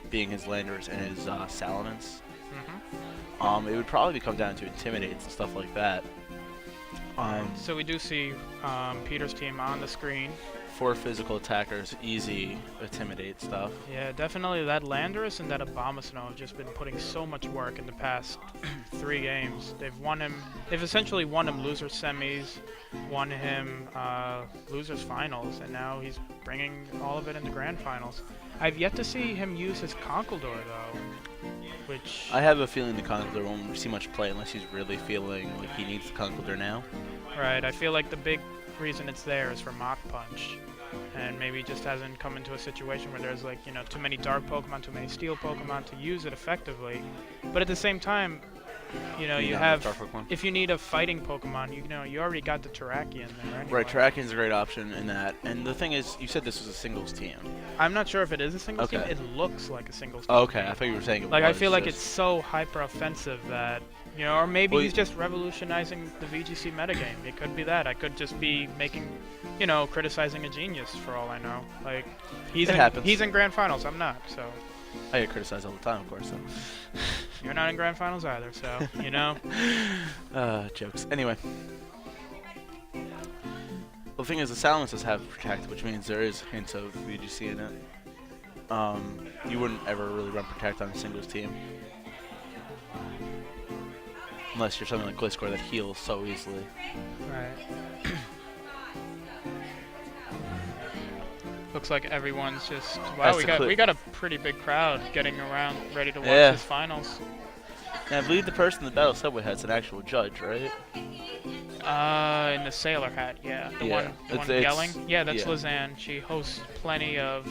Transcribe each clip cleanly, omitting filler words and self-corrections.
being his Landers and his Salamence. Mm-hmm. It would probably come down to Intimidates and stuff like that. So we do see Peter's team on the screen. 4 physical attackers, easy Intimidate stuff. Yeah, definitely that Landorus and that Abomasnow have just been putting so much work in the past 3 games. They've essentially won him losers semis, won him losers finals, and now he's bringing all of it in the grand finals. I've yet to see him use his Conkeldurr though, which... I have a feeling the Conkeldurr won't see much play unless he's really feeling like he needs the Conkeldurr now. Right, I feel like the big reason it's there is for Mach Punch, and maybe just hasn't come into a situation where there's like, too many dark Pokemon, too many steel Pokemon to use it effectively. But at the same time, you have, if you need a fighting Pokemon, you already got the Terrakion there anyway. Right, Terrakian's a great option in that. And the thing is, you said this was a singles team. I'm not sure if it is a singles team. It looks like a singles team. Okay, I thought you were saying it was. I feel like it's so hyper offensive that, or maybe he's just revolutionizing the VGC metagame. It could be that. I could just be making, criticizing a genius for all I know. Like, he's in grand finals. I'm not, so. I get criticized all the time, of course. So. You're not in grand finals either, so, Jokes. Anyway. Well, the thing is, the Salamances have Protect, which means there is hints of VGC in it. You wouldn't ever really run Protect on a singles team. Unless you're something like Gliscor that heals so easily. Right. Looks like everyone's just... Wow, we got a pretty big crowd getting around, ready to watch this finals. And I believe the person in the Battle Subway hat's an actual judge, right? In the sailor hat, yeah. The one yelling? Yeah, that's Lizanne. She hosts plenty of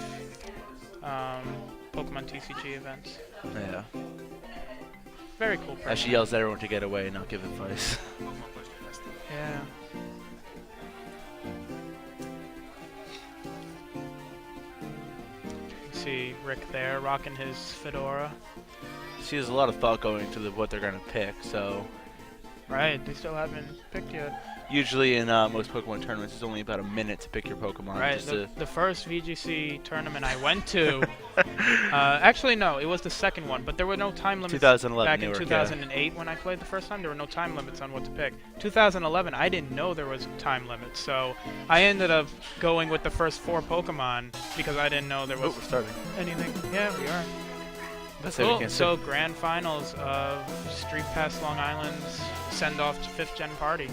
Pokemon TCG events. Yeah. Very cool person. As she yells at everyone to get away and not give advice. Yeah. See Rick there rocking his fedora. See, there's a lot of thought going into what they're going to pick, so... Right, they still haven't picked yet. Usually in most Pokemon tournaments, it's only about a minute to pick your Pokemon. Right, the first VGC tournament I went to... actually, no, it was the second one, but there were no time limits 2011 back in 2008 when I played the first time. There were no time limits on what to pick. 2011, I didn't know there was time limits, so I ended up going with the first 4 Pokemon because I didn't know there was anything. Yeah, we are. That's cool. So, grand finals of StreetPass Long Island's send-off to 5th Gen party.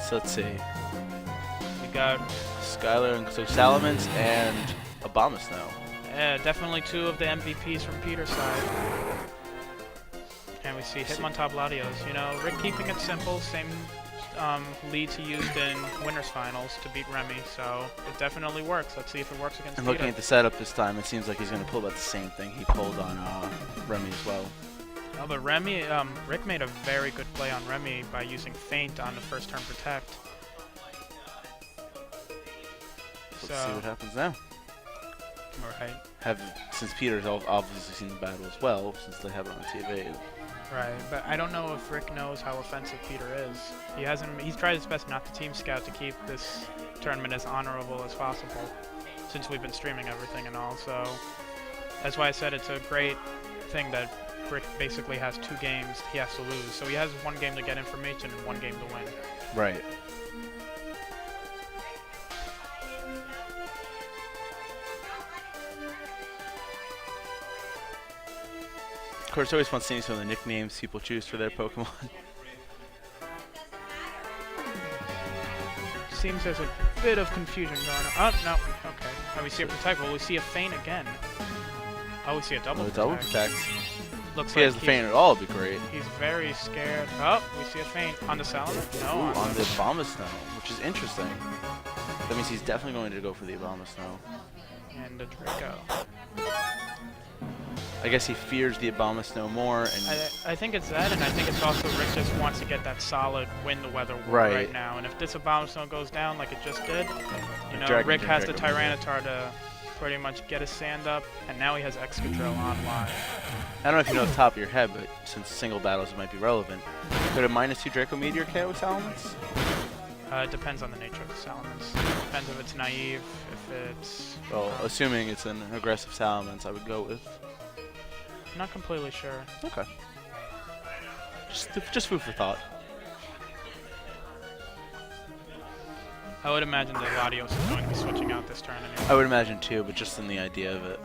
So let's see. We got Skylar and Salamence and Abomasnow. Yeah, definitely 2 of the MVPs from Peter's side. And we see Hitmontop Latios. Rick keeping it simple, same leads he used in Winners Finals to beat Remy, so it definitely works. Let's see if it works against And looking at the setup this time, it seems like he's going to pull about the same thing he pulled on Remy as well. Oh, but Remy, Rick made a very good play on Remy by using Feint on the first turn Protect. Let's see what happens now. Right. Since Peter's obviously seen the battle as well, since they have it on TV. Right, but I don't know if Rick knows how offensive Peter is. He's tried his best not to team scout to keep this tournament as honorable as possible, since we've been streaming everything and all, so that's why I said it's a great thing that Rick basically has 2 games he has to lose. So he has 1 game to get information and 1 game to win. Right. Of course, it's always fun seeing some of the nicknames people choose for their Pokemon. Seems there's a bit of confusion going on. Oh, no. Okay. Oh, we see a Protect. Well, we see a Feint again. Oh, we see a double Protect. Double Protect. Looks if he has the Feint at all, it'd be great. He's very scared. Oh, we see a Feint on the Salamence. No, on the Abomasnow, which is interesting. That means he's definitely going to go for the Abomasnow. And the Draco. I guess he fears the Abomasnow more, and I think it's that, and I think it's also Rick just wants to get that solid win the weather right now. And if this Abomasnow goes down like it just did, Rick has the Tyranitar to pretty much get his sand up, and now he has Excadrill on live. I don't know if you know off the top of your head, but since single battles might be relevant, could a -2 Draco Meteor KO Salamence? It depends on the nature of the Salamence. depends if it's naive, if it's... Well, assuming it's an aggressive Salamence, I would go with. Not completely sure. Okay. Just food for thought. I would imagine that Latios is going to be switching out this turn anyway. I would imagine too, but just in the idea of it.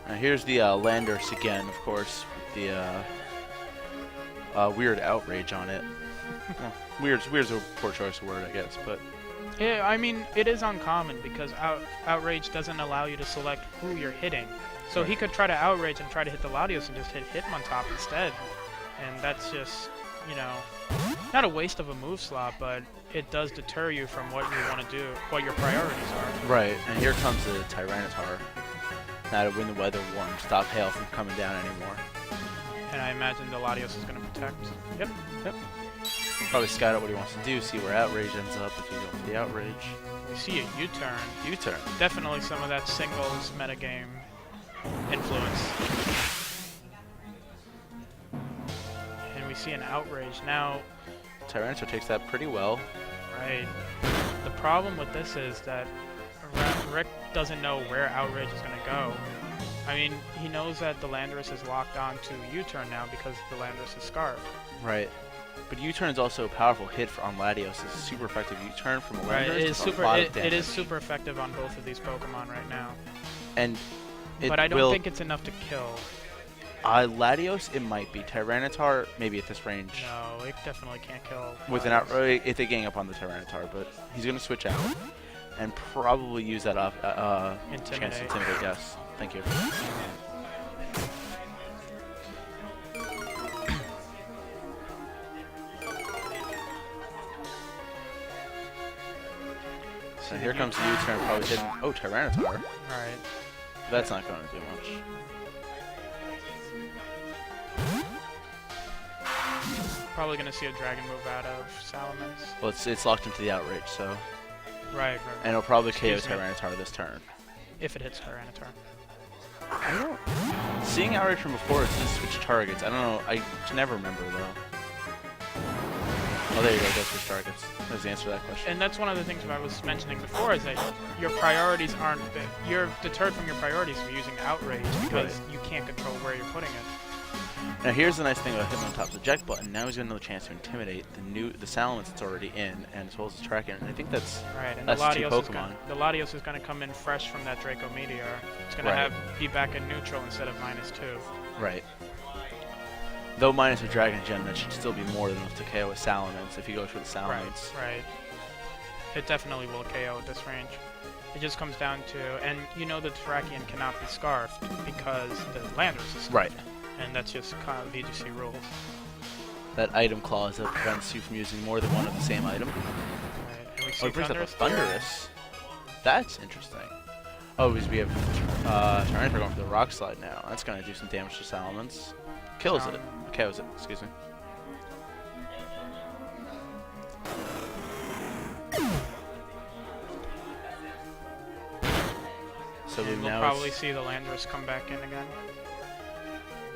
Now here's the Landorus again, of course, with the weird outrage on it. Well, weird's a poor choice of word, I guess, but... Yeah, I mean, it is uncommon because outrage doesn't allow you to select who you're hitting. So he could try to outrage and try to hit the Latios and just hit Hitmontop instead. And that's just, you know, not a waste of a move slot, but it does deter you from what you want to do, what your priorities are. Right, and here comes the Tyranitar. Now to win the weather warm, stop hail from coming down anymore. And I imagine the Latios is going to protect. Yep. Probably scout out what he wants to do, see where outrage ends up if you go for the outrage. We see a U-turn. U-turn. Definitely some of that singles metagame influence. And we see an outrage. Now, Tyranitar takes that pretty well. right. The problem with this is that Rick doesn't know where outrage is going to go. I mean, he knows that the Landorus is locked on to U-turn now because the Landorus is Scarf. Right. But U-turn is also a powerful hit on Latios. It's a super effective U-turn from a Landorus. Right, it is damage. super effective on both of these Pokemon right now. And it but I don't will, think it's enough to kill. Latios, it might be. Tyranitar, maybe at this range. No, it definitely can't kill. With an outright, if they gang up on the Tyranitar, but he's going to switch out and probably use that chance to intimidate. Yes, thank you. So here comes the U-turn, probably hitting. Oh, Tyranitar. Right. That's not going to do much. Probably going to see a dragon move out of Salamence. Well, it's locked into the outrage, so. Right. And it'll probably KO Excuse me. Tyranitar this turn. If it hits Tyranitar. I don't. Seeing outrage from before, it says switch targets. I don't know. I can never remember though. Oh, there you go. Go switch targets. That's the answer to that question. And that's one of the things I was mentioning before is that your priorities aren't. You're deterred from your priorities for using outrage because you can't control where you're putting it. Now here's the nice thing about Hitmontop's eject button. Now he's got another chance to intimidate the Salamence that's already in, and as well as the Tracker. And I think that's right. And that's two the Pokemon. Latios is going to come in fresh from that Draco Meteor. It's going to be back in neutral instead of -2. Right. Though minus a Dragon Gem, that should still be more than enough to KO a Salamence if he goes for the Salamence. Right. It definitely will KO at this range. It just comes down to, and you know the Terrakion cannot be Scarfed because the Landorus is Scarfed. Right. And that's just kind of VGC rules. That item clause that prevents you from using more than one of the same item. Right. And we see Oh, it brings up a Thunderous. Thunderous. That's interesting. Oh, because we have Tyranitar going for the Rock Slide now. That's going to do some damage to Salamence. Kills it. KOs it, excuse me. So And we'll now probably see the Landorus come back in again.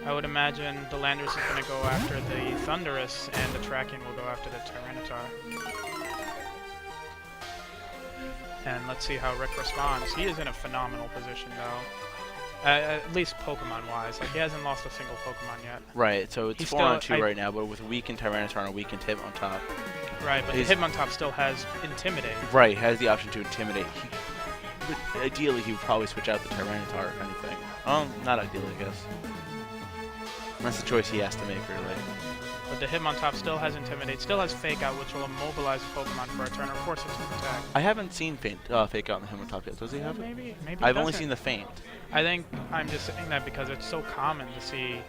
I would imagine the Landorus is going to go after the Thunderous, and the Terrakion will go after the Tyranitar. And let's see how Rick responds. He is in a phenomenal position, though. At least Pokemon-wise. Like, he hasn't lost a single Pokemon yet. Right, so it's He's 4-on-2 right now, but with a weakened Tyranitar and a weakened Hitmontop. Right, but the Hitmontop still has Intimidate. Right, he has the option to intimidate. Ideally, he would probably switch out the Tyranitar, if anything. Not ideally, I guess. That's the choice he has to make, really. But the Hitmontop still has Intimidate, still has Fake Out, which will immobilize a Pokemon for a turn or force it to attack. I haven't seen Fake Out in the Hitmontop yet. Does he have it? Maybe I've only seen the Feint. I think I'm just saying that because it's so common to see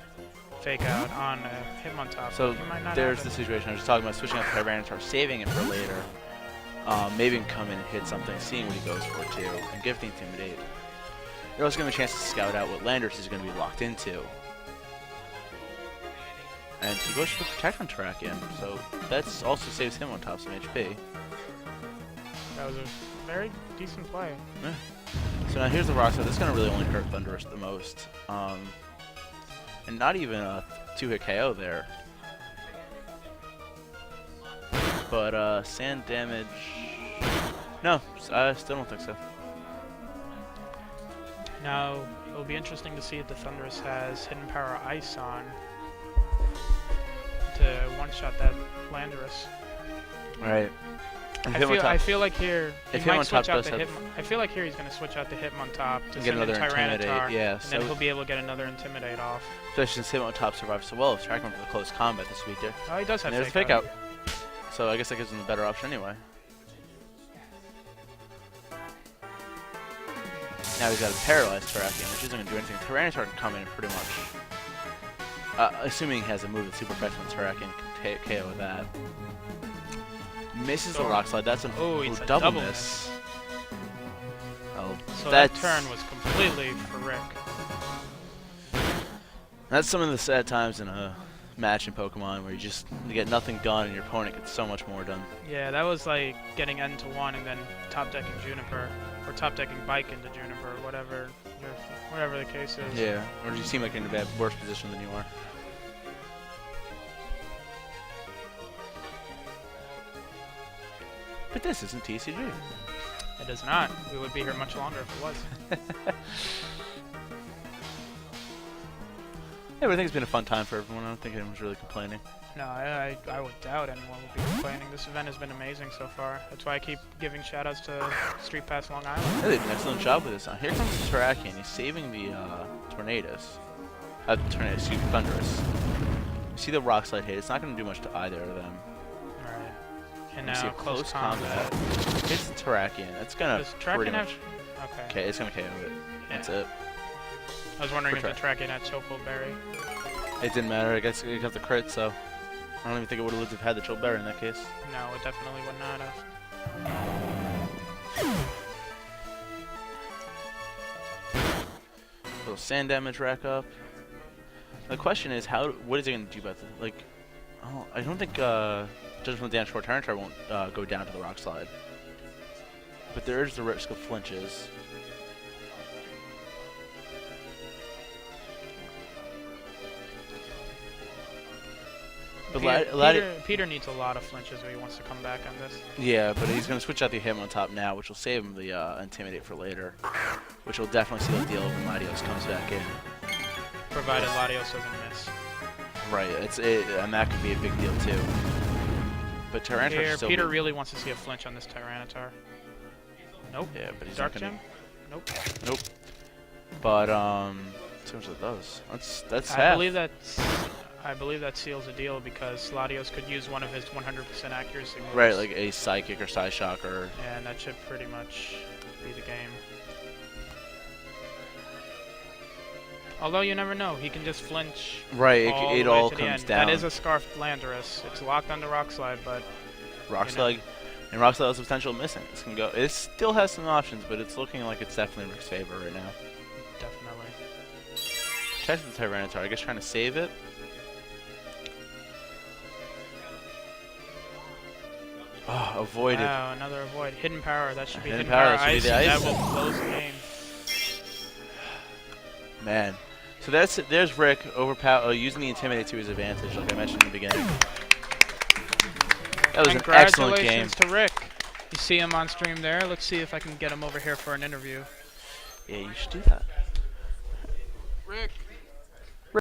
Fake Out on a Hitmontop. So there's the situation I was talking about, switching out the Tyranitar, saving it for later. Maybe he can come in and hit something, seeing what he goes for too, and give the Intimidate. You're also going to have a chance to scout out what Landorus is going to be locked into. And he goes for Protect on Terrakion, so that's also saves him on top some HP. That was a very decent play. Yeah. So now here's the Rock Slide. This is going to really only hurt Thunderous the most. And not even a 2-hit KO there. But sand damage. No, I still don't think so. Now, it'll be interesting to see if the Thunderous has Hidden Power Ice on to one-shot that Landorus. Right. I feel like here he if might Hitmontop switch out does the have- I feel like here he's going to switch out the Hitmontop to Get send in another Intimidate, Tyranitar, yeah, and then so- he'll be able to get another Intimidate off. Especially since Hitmontop survived so well, if tracking for the close combat this week there. Oh, he does have And there's Fake Fake Out. So I guess that gives him the better option anyway. Now he's got a paralyzed Terrakion, which isn't going to do anything. Tyranitar can come in pretty much. Assuming he has a move that's super effective on Terrakion, can KO with that. Misses the Rock Slide. That's a it's a double double miss. Oh, So that's that turn was completely for Rick. That's some of the sad times in a match in Pokemon where you get nothing done and your opponent gets so much more done. Yeah, that was like getting N to 1 and then top decking Juniper, or top decking Bike into Juniper, whatever the case is. Yeah, or you seem like you're in a worse position than you are. But this isn't TCG. It is not. We would be here much longer if it was. Yeah, but I think it's been a fun time for everyone. I don't think anyone's really complaining. No, I would doubt anyone would be complaining. This event has been amazing so far. That's why I keep giving shoutouts to StreetPass Long Island. Yeah, they did an excellent job with this. Now, here comes the Terrakion. He's saving the Tornadus. Tornadus, excuse me, Thunderous. You see the Rock Slide hit. It's not going to do much to either of them. Alright. And You see now a close combat. Hits the Terrakion. That's going Does to Terrakion pretty have... much... Okay. Okay, it's going to KO it. That's it. I was wondering if For the Terrakion had Choco Berry. It didn't matter. I guess it got the crit, so... I don't even think it would have lived if it had the Chill Berry in that case. No, it definitely would not have. Little sand damage rack up. The question is, what is it going to do about this? Like, oh, I don't think Judgment from the Damage Short Tyranitar won't go down to the Rock Slide. But there is the risk of flinches. But Peter needs a lot of flinches if he wants to come back on this. Yeah, but he's going to switch out the Hitmontop now, which will save him the Intimidate for later. Which will definitely seal the deal when Latios comes back in. Provided Latios doesn't miss. Right, and that could be a big deal too. But Tyranitar still... Peter really wants to see a flinch on this Tyranitar. Nope. Yeah, but he's Dark not gonna... Gem? Nope. Nope. But, seems like it does. That's half. I believe that seals the deal because Latios could use one of his 100% accuracy moves. Right, like a Psychic or Psyshock or... And that should pretty much be the game. Although you never know, he can just flinch. Right, it all to comes the down. That is a Scarfed Landorus. It's locked onto Rock Slide, but... Rock Slide, and Rock Slide has the potential of missing. This can go... It still has some options, but it's looking like it's definitely in Rick's favor right now. Definitely. Check the Tyranitar, I guess trying to save it. Oh, avoided. Wow, another avoid. Hidden Power, that should be Hidden Hidden Power, Power, that should be Ice, the that ice. will close the game. Man. So there's Rick using the Intimidate to his advantage, like I mentioned in the beginning. That was an excellent game. Congratulations to Rick. You see him on stream there. Let's see if I can get him over here for an interview. Yeah, you should do that. Rick.